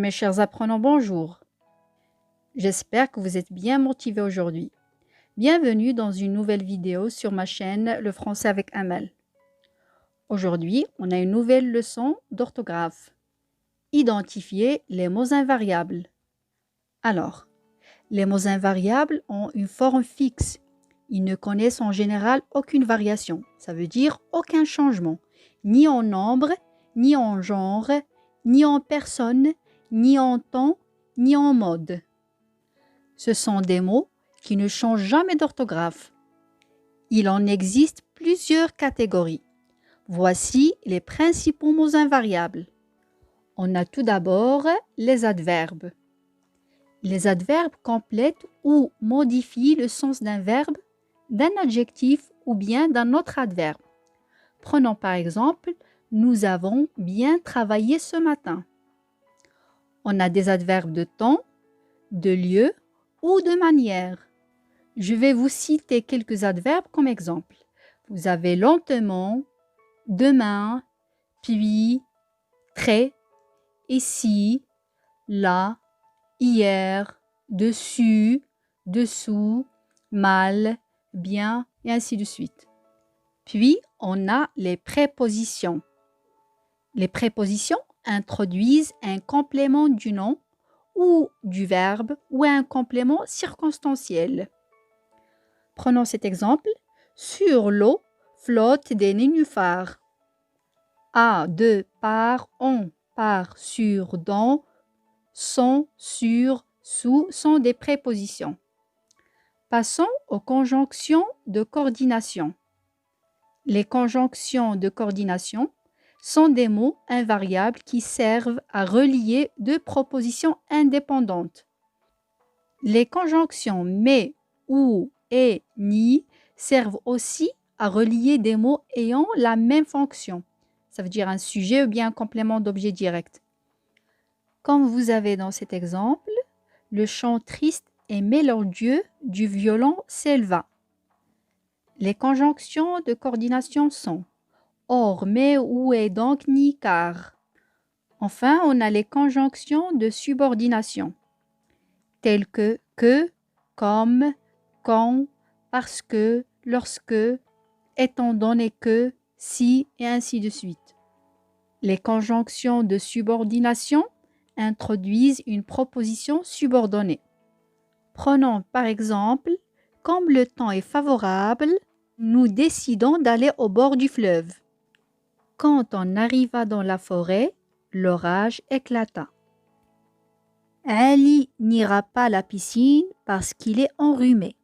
Mes chers apprenants, bonjour. J'espère que vous êtes bien motivés aujourd'hui. Bienvenue dans une nouvelle vidéo sur ma chaîne Le français avec Amal. Aujourd'hui, on a une nouvelle leçon d'orthographe. Identifier les mots invariables. Alors, les mots invariables ont une forme fixe. Ils ne connaissent en général aucune variation. Ça veut dire aucun changement, ni en nombre, ni en genre, ni en personne, ni en temps, ni en mode. Ce sont des mots qui ne changent jamais d'orthographe. Il en existe plusieurs catégories. Voici les principaux mots invariables. On a tout d'abord les adverbes. Les adverbes complètent ou modifient le sens d'un verbe, d'un adjectif ou bien d'un autre adverbe. Prenons par exemple, nous avons bien travaillé ce matin. On a des adverbes de temps, de lieu ou de manière. Je vais vous citer quelques adverbes comme exemple. Vous avez lentement, demain, puis, très, ici, là, hier, dessus, dessous, mal, bien, et ainsi de suite. Puis, on a les prépositions. Les prépositions introduisent un complément du nom ou du verbe ou un complément circonstanciel. Prenons cet exemple. Sur l'eau flottent des nénuphars. À, de, par, on, par, sur, dans, sont, sur, sous sont des prépositions. Passons aux conjonctions de coordination. Les conjonctions de coordination sont des mots invariables qui servent à relier deux propositions indépendantes. Les conjonctions mais, ou, et, ni servent aussi à relier des mots ayant la même fonction. Ça veut dire un sujet ou bien un complément d'objet direct. Comme vous avez dans cet exemple, le chant triste et mélodieux du violon s'éleva. Les conjonctions de coordination sont or, mais, ou, et, donc, ni, car. Enfin, on a les conjonctions de subordination, telles que, comme, quand, parce que, lorsque, étant donné que, si, et ainsi de suite. Les conjonctions de subordination introduisent une proposition subordonnée. Prenons par exemple, comme le temps est favorable, nous décidons d'aller au bord du fleuve. Quand on arriva dans la forêt, l'orage éclata. Ali n'ira pas à la piscine parce qu'il est enrhumé.